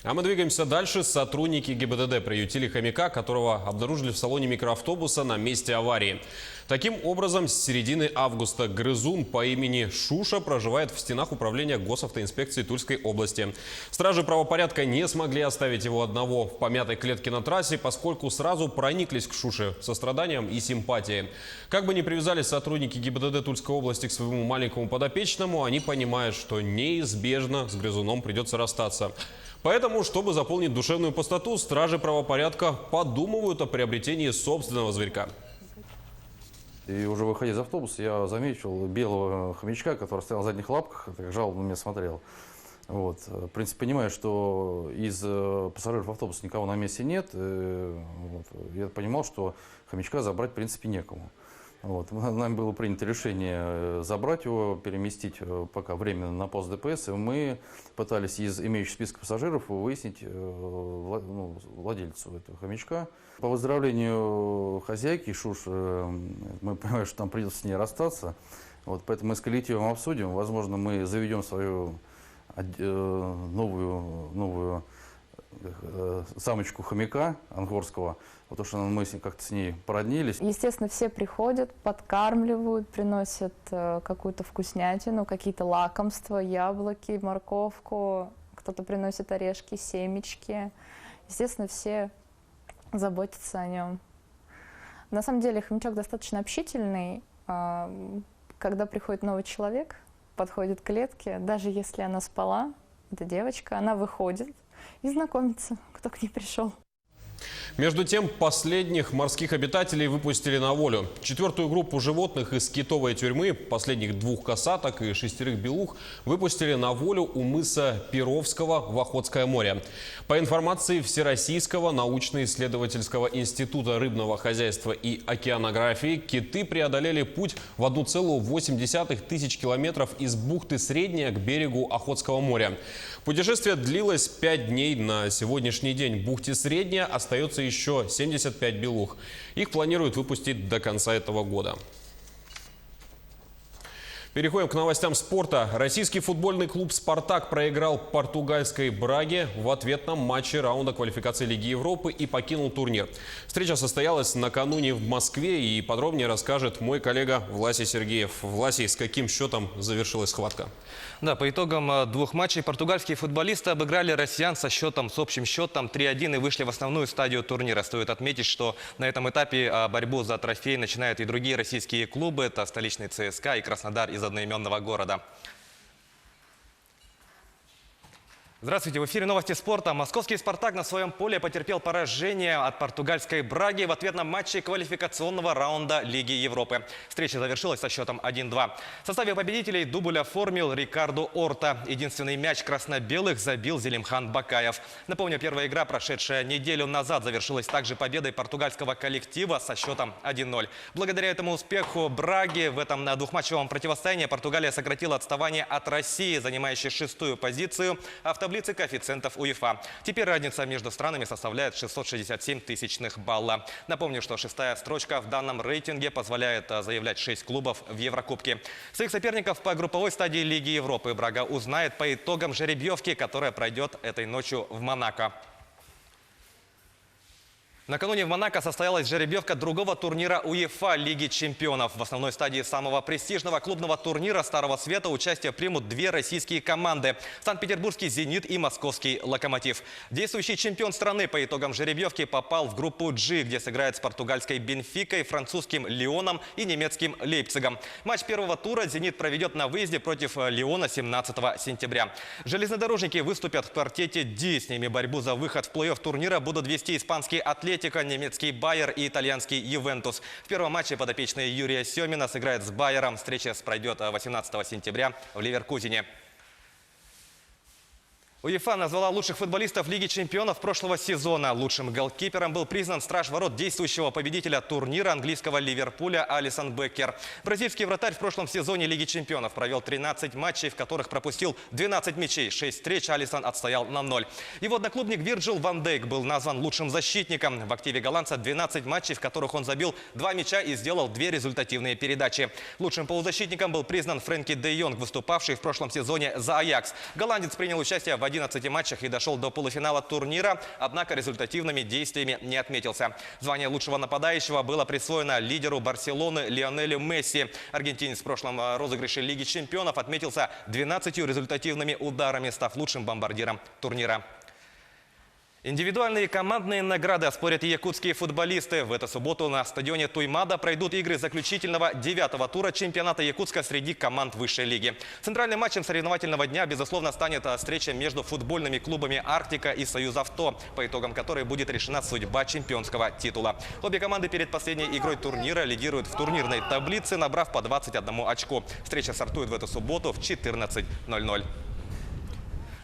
А мы двигаемся дальше. Сотрудники ГИБДД приютили хомяка, которого обнаружили в салоне микроавтобуса на месте аварии. Таким образом, с середины августа грызун по имени Шуша проживает в стенах управления госавтоинспекции Тульской области. Стражи правопорядка не смогли оставить его одного в помятой клетке на трассе, поскольку сразу прониклись к Шуше состраданием и симпатией. Как бы ни привязались сотрудники ГИБДД Тульской области к своему маленькому подопечному, они понимают, что неизбежно с грызуном придется расстаться. Поэтому, чтобы заполнить душевную пустоту, стражи правопорядка подумывают о приобретении собственного зверька. И уже выходя из автобуса, я заметил белого хомячка, который стоял на задних лапках, так жалобно на меня смотрел. Вот. В принципе, понимаю, что из пассажиров автобуса никого на месте нет. Вот. Я понимал, что хомячка забрать, в принципе, некому. Вот. Нами было принято решение забрать его, переместить пока временно на пост ДПС. И мы пытались из имеющих списка пассажиров выяснить владельцу этого хомячка. По выздоровлению хозяйки Шуши мы понимаем, что нам придется с ней расстаться. Вот. Поэтому мы с коллективом обсудим. Возможно, мы заведем свою новую самочку хомяка ангорского, потому что мы как-то с ней породнились. Естественно, все приходят, подкармливают, приносят какую-то вкуснятину, какие-то лакомства, яблоки, морковку, кто-то приносит орешки, семечки. Естественно, все заботятся о нем. На самом деле хомячок достаточно общительный. Когда приходит новый человек, подходит к клетке, даже если она спала, это девочка, она выходит и знакомиться, кто к ней пришел. Между тем, последних морских обитателей выпустили на волю. 4-ю группу животных из китовой тюрьмы, последних 2 косаток и 6 белух, выпустили на волю у мыса Перовского в Охотское море. По информации Всероссийского научно-исследовательского института рыбного хозяйства и океанографии, киты преодолели путь в 1,8 тысяч километров из бухты Средняя к берегу Охотского моря. Путешествие длилось 5 дней. На сегодняшний день в бухте Средняя остается еще 75 белух. Их планируют выпустить до конца этого года. Переходим к новостям спорта. Российский футбольный клуб «Спартак» проиграл португальской «Браге» в ответном матче раунда квалификации Лиги Европы и покинул турнир. Встреча состоялась накануне в Москве, и подробнее расскажет мой коллега Власий Сергеев. Власий, с каким счетом завершилась схватка? Да, по итогам 2 матчей португальские футболисты обыграли россиян с общим счетом 3-1 и вышли в основную стадию турнира. Стоит отметить, что на этом этапе борьбу за трофей начинают и другие российские клубы. Это столичный ЦСКА и Краснодар из одноименного города. Здравствуйте, в эфире новости спорта. Московский «Спартак» на своем поле потерпел поражение от португальской «Браги» в ответном матче квалификационного раунда Лиги Европы. Встреча завершилась со счетом 1-2. В составе победителей дубль оформил Рикардо Орта. Единственный мяч красно-белых забил Зелимхан Бакаев. Напомню, первая игра, прошедшая неделю назад, завершилась также победой португальского коллектива со счетом 1-0. Благодаря этому успеху «Браги» в этом двухматчевом противостоянии Португалия сократила отставание от России, занимающей 6-ю позицию, а в таблице коэффициентов УЕФА. Теперь разница между странами составляет 667 тысячных балла. Напомню, что 6-я строчка в данном рейтинге позволяет заявлять 6 клубов в Еврокубке. Своих соперников по групповой стадии Лиги Европы «Брага» узнает по итогам жеребьевки, которая пройдет этой ночью в Монако. Накануне в Монако состоялась жеребьевка другого турнира УЕФА Лиги чемпионов. В основной стадии самого престижного клубного турнира Старого Света участие примут 2 российские команды – Санкт-Петербургский «Зенит» и московский «Локомотив». Действующий чемпион страны по итогам жеребьевки попал в группу G, где сыграет с португальской «Бенфикой», французским «Лионом» и немецким «Лейпцигом». Матч первого тура «Зенит» проведет на выезде против «Лиона» 17 сентября. Железнодорожники выступят в квартете D. С ними борьбу за выход в плей-офф турнира будут вести испанские «Атлетико», немецкий «Байер» и итальянский «Ювентус». В первом матче подопечные Юрия Семина сыграет с «Байером». Встреча пройдет 18 сентября в Ливеркузене. УЕФА назвала лучших футболистов Лиги чемпионов прошлого сезона. Лучшим голкипером был признан страж ворот действующего победителя турнира английского Ливерпуля Алисон Беккер. Бразильский вратарь в прошлом сезоне Лиги чемпионов провел 13 матчей, в которых пропустил 12 мячей. 6 встреч Алисон отстоял на 0. Его одноклубник Вирджил ван Дейк был назван лучшим защитником. В активе голландца 12 матчей, в которых он забил 2 мяча и сделал 2 результативные передачи. Лучшим полузащитником был признан Фрэнки де Йонг, выступавший в прошлом сезоне за Аякс. Голландец принял участие в 11 матчах и дошел до полуфинала турнира, однако результативными действиями не отметился. Звание лучшего нападающего было присвоено лидеру Барселоны Лионелю Месси. Аргентинец в прошлом розыгрыше Лиги чемпионов отметился 12 результативными ударами, став лучшим бомбардиром турнира. Индивидуальные и командные награды оспорят и якутские футболисты. В эту субботу на стадионе Туймада пройдут игры заключительного 9-го тура чемпионата Якутска среди команд высшей лиги. Центральным матчем соревновательного дня, безусловно, станет встреча между футбольными клубами «Арктика» и «Союзавто», по итогам которой будет решена судьба чемпионского титула. Обе команды перед последней игрой турнира лидируют в турнирной таблице, набрав по 21 очку. Встреча стартует в эту субботу в 14:00.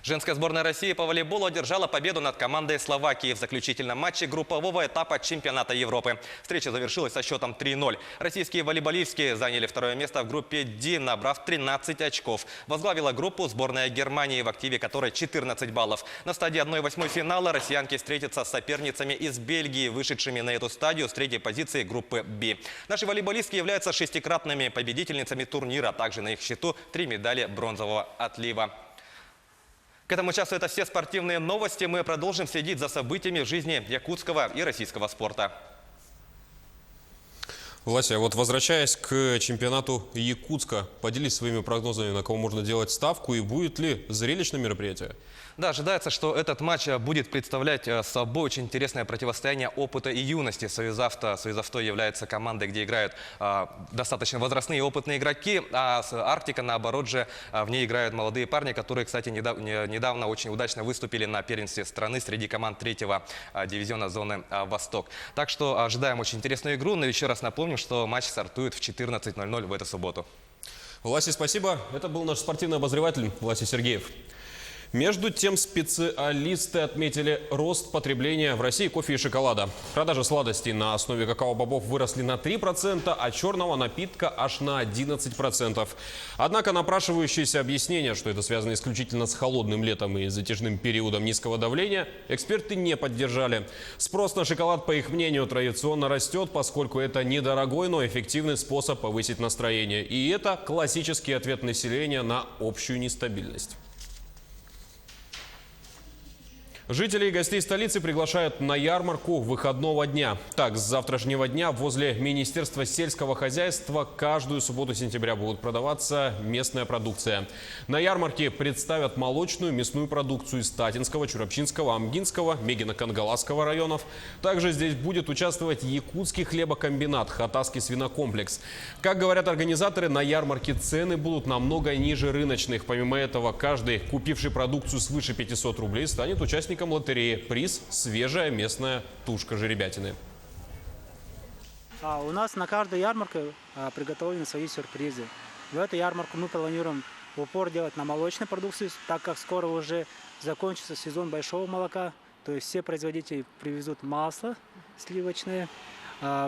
Женская сборная России по волейболу одержала победу над командой Словакии в заключительном матче группового этапа чемпионата Европы. Встреча завершилась со счетом 3:0. Российские волейболистки заняли второе место в группе D, набрав 13 очков. Возглавила группу сборная Германии, в активе которой 14 баллов. На стадии 1/8 финала россиянки встретятся с соперницами из Бельгии, вышедшими на эту стадию с третьей позиции группы B. Наши волейболистки являются шестикратными победительницами турнира. Также на их счету 3 медали бронзового отлива. К этому часу это все спортивные новости. Мы продолжим следить за событиями в жизни якутского и российского спорта. Власия, вот возвращаясь к чемпионату Якутска, поделись своими прогнозами, на кого можно делать ставку и будет ли зрелищное мероприятие? Да, ожидается, что этот матч будет представлять собой очень интересное противостояние опыта и юности. Союзавто является командой, где играют достаточно возрастные и опытные игроки, а Арктика, наоборот же, в ней играют молодые парни, которые, кстати, недавно очень удачно выступили на первенстве страны среди команд 3-го дивизиона зоны Восток. Так что ожидаем очень интересную игру, но еще раз напомню, что матч стартует в 14:00 в эту субботу. Власий, спасибо. Это был наш спортивный обозреватель Власий Сергеев. Между тем, специалисты отметили рост потребления в России кофе и шоколада. Продажи сладостей на основе какао-бобов выросли на 3%, а черного напитка аж на 11%. Однако напрашивающееся объяснение, что это связано исключительно с холодным летом и затяжным периодом низкого давления, эксперты не поддержали. Спрос на шоколад, по их мнению, традиционно растет, поскольку это недорогой, но эффективный способ повысить настроение. И это классический ответ населения на общую нестабильность. Жителей и гостей столицы приглашают на ярмарку выходного дня. Так, с завтрашнего дня возле Министерства сельского хозяйства каждую субботу сентября будет продаваться местная продукция. На ярмарке представят молочную, мясную продукцию из Татинского, Чурапчинского, Амгинского, Мегино-Кангаласского районов. Также здесь будет участвовать якутский хлебокомбинат, Хатасский свинокомплекс. Как говорят организаторы, на ярмарке цены будут намного ниже рыночных. Помимо этого, каждый, купивший продукцию свыше 500 рублей, станет участником лотереи. Приз – свежая местная тушка жеребятины. У нас на каждой ярмарке приготовлены свои сюрпризы. В эту ярмарку мы планируем упор делать на молочной продукции, так как скоро уже закончится сезон большого молока. То есть все производители привезут масло сливочное.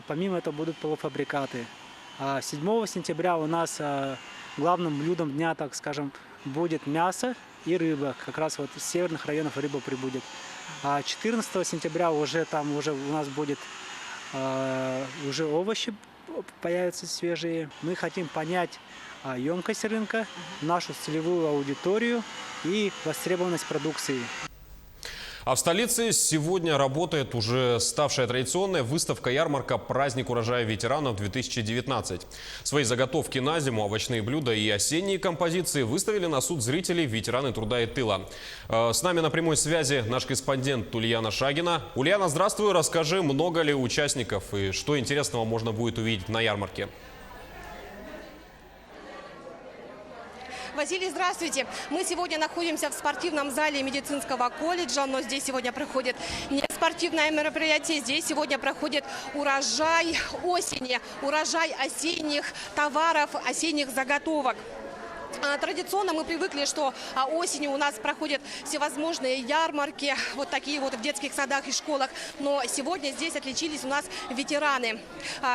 Помимо этого будут полуфабрикаты. 7 сентября у нас главным блюдом дня, так скажем, будет мясо и рыба. Как раз вот из северных районов рыба прибудет. А 14 сентября уже у нас будет уже овощи появятся свежие. Мы хотим понять емкость рынка, нашу целевую аудиторию и востребованность продукции. А в столице сегодня работает уже ставшая традиционная выставка-ярмарка «Праздник урожая ветеранов 2019». Свои заготовки на зиму, овощные блюда и осенние композиции выставили на суд зрителей ветераны труда и тыла. С нами на прямой связи наш корреспондент Ульяна Шагина. Ульяна, здравствуй. Расскажи, много ли участников и что интересного можно будет увидеть на ярмарке? Василий, здравствуйте. Мы сегодня находимся в спортивном зале медицинского колледжа, но здесь сегодня проходит не спортивное мероприятие, здесь сегодня проходит урожай осени, урожай осенних товаров, осенних заготовок. Традиционно мы привыкли, что осенью у нас проходят всевозможные ярмарки, вот такие вот в детских садах и школах. Но сегодня здесь отличились у нас ветераны.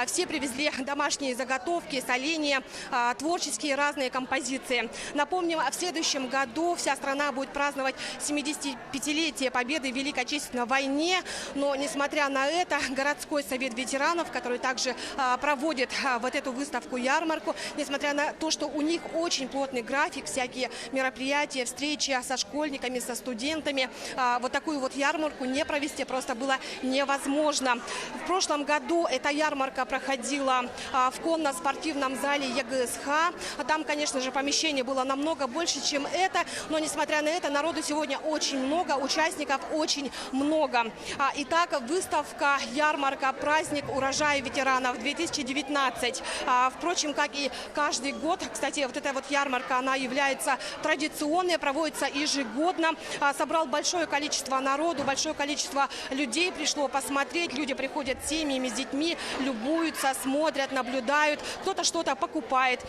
Все привезли домашние заготовки, соленья, творческие разные композиции. Напомним, в следующем году вся страна будет праздновать 75-летие победы в Великой Отечественной войне. Но, несмотря на это, городской совет ветеранов, который также проводит вот эту выставку-ярмарку, несмотря на то, что у них очень плотно плотный график, всякие мероприятия, встречи со школьниками, со студентами. Вот такую вот ярмарку не провести просто было невозможно. В прошлом году эта ярмарка проходила в конно-спортивном зале ЕГСХ. Там, конечно же, помещение было намного больше, чем это, но, несмотря на это, народу сегодня очень много, участников очень много. Итак, выставка, ярмарка, праздник урожая ветеранов 2019. Впрочем, как и каждый год, кстати, вот эта вот ярмарка, она является традиционной, проводится ежегодно. Собрал большое количество народу, большое количество людей пришло посмотреть. Люди приходят с семьями, с детьми, любуются, смотрят, наблюдают. Кто-то что-то покупает.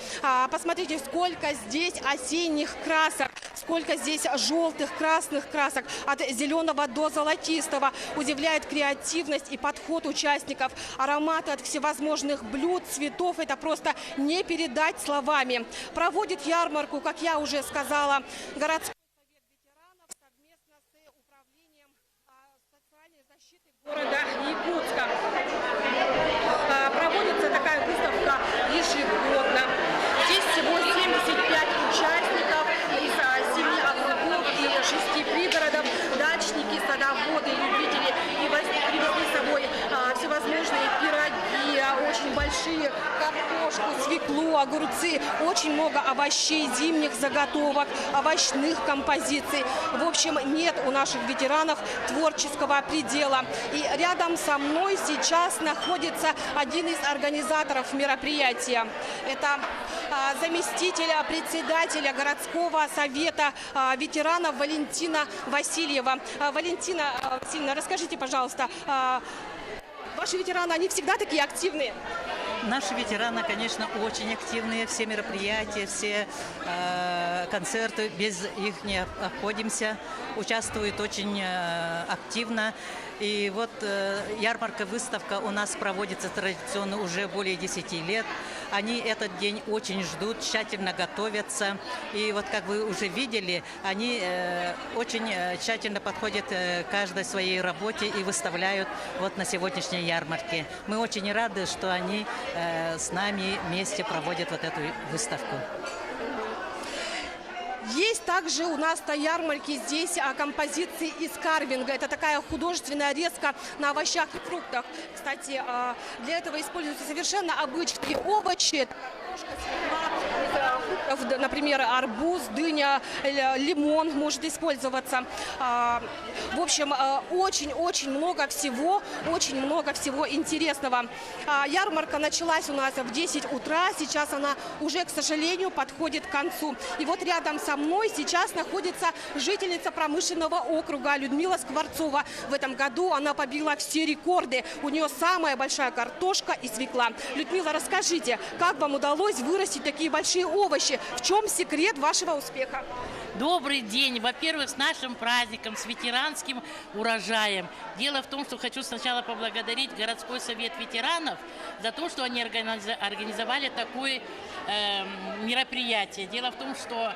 Посмотрите, сколько здесь осенних красок, сколько здесь желтых, красных красок, от зеленого до золотистого. Удивляет креативность и подход участников. Ароматы от всевозможных блюд, цветов. Это просто не передать словами. Проводит ярмарку, как я уже сказала, городской совет ветеранов совместно с управлением социальной защиты города Якутска. Проводится такая выставка ежегодно. Здесь всего 75 участников из 7 округов и 6 пригородов, дачники, садоводы, любители. И привезли с собой всевозможные пироги, очень большие, картошку, свеклу, огурцы, очень много овощей, зимних заготовок, овощных композиций. В общем, нет у наших ветеранов творческого предела. И рядом со мной сейчас находится один из организаторов мероприятия. Это заместителя председателя городского совета ветеранов Валентина Васильева. Валентина Васильевна, расскажите, пожалуйста, ваши ветераны, они всегда такие активные? Наши ветераны, конечно, очень активные. Все мероприятия, все концерты, без их не обходимся. Участвуют очень активно. И вот ярмарка, выставка у нас проводится традиционно уже более 10 лет. Они этот день очень ждут, тщательно готовятся. И вот, как вы уже видели, они очень тщательно подходят к каждой своей работе и выставляют вот на сегодняшней ярмарке. Мы очень рады, что они с нами вместе проводят вот эту выставку. Есть также у нас на ярмарке здесь композиции из карвинга. Это такая художественная резка на овощах и фруктах. Кстати, для этого используются совершенно обычные овощи. Например, арбуз, дыня, лимон может использоваться. В общем, очень много всего интересного. Ярмарка началась у нас в 10 утра. Сейчас она уже, к сожалению, подходит к концу. И вот рядом со мной сейчас находится жительница промышленного округа Людмила Скворцова. В этом году она побила все рекорды. У нее самая большая картошка и свекла. Людмила, расскажите, как вам удалось вырастить такие большие овощи? В чем секрет вашего успеха? Добрый день. Во-первых, с нашим праздником, с ветеранским урожаем. Дело в том, что хочу сначала поблагодарить городской совет ветеранов за то, что они организовали такое мероприятие. Дело в том, что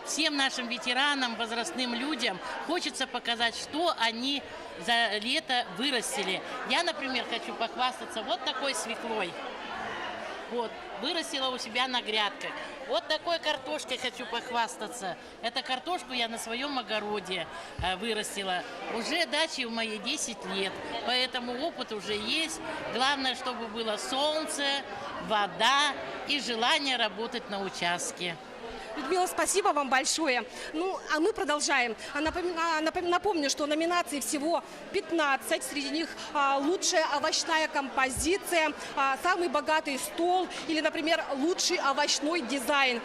всем нашим ветеранам, возрастным людям хочется показать, что они за лето вырастили. Я, например, хочу похвастаться вот такой свеклой. Вот, вырастила у себя на грядках. Вот такой картошкой хочу похвастаться. Эту картошку я на своем огороде вырастила. Уже даче у моей 10 лет, поэтому опыт уже есть. Главное, чтобы было солнце, вода и желание работать на участке. Людмила, спасибо вам большое. Ну, а мы продолжаем. Напомню, что номинаций всего 15. Среди них лучшая овощная композиция, самый богатый стол или, например, лучший овощной дизайн.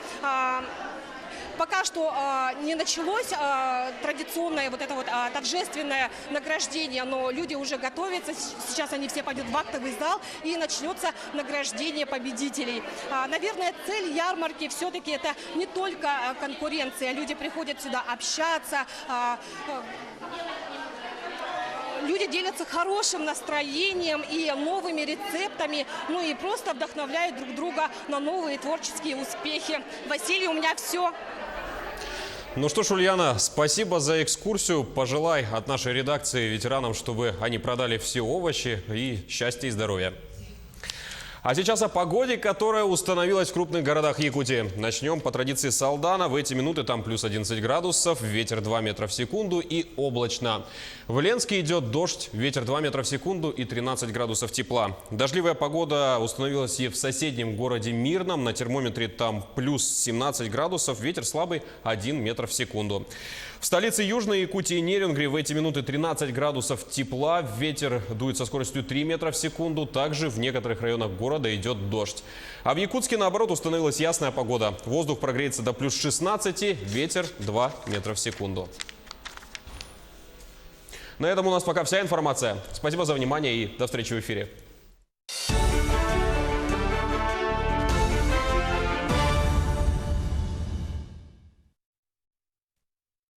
Пока что не началось традиционное вот это вот торжественное награждение, но люди уже готовятся. Сейчас они все пойдут в актовый зал и начнется награждение победителей. Наверное, цель ярмарки все-таки это не только конкуренция. Люди приходят сюда общаться. Люди делятся хорошим настроением и новыми рецептами, ну и просто вдохновляют друг друга на новые творческие успехи. Василий, у меня все. Ну что ж, Ульяна, спасибо за экскурсию. Пожелай от нашей редакции ветеранам, чтобы они продали все овощи и счастья и здоровья. А сейчас о погоде, которая установилась в крупных городах Якутии. Начнем по традиции с Алдана. В эти минуты там плюс 11 градусов, ветер 2 метра в секунду и облачно. В Ленске идет дождь, ветер 2 метра в секунду и 13 градусов тепла. Дождливая погода установилась и в соседнем городе Мирном. На термометре там плюс 17 градусов, ветер слабый 1 метр в секунду. В столице Южной Якутии Нерюнгри в эти минуты 13 градусов тепла, ветер дует со скоростью 3 метра в секунду. Также в некоторых районах города идет дождь. А в Якутске, наоборот, установилась ясная погода. Воздух прогреется до плюс 16, ветер 2 метра в секунду. На этом у нас пока вся информация. Спасибо за внимание и до встречи в эфире.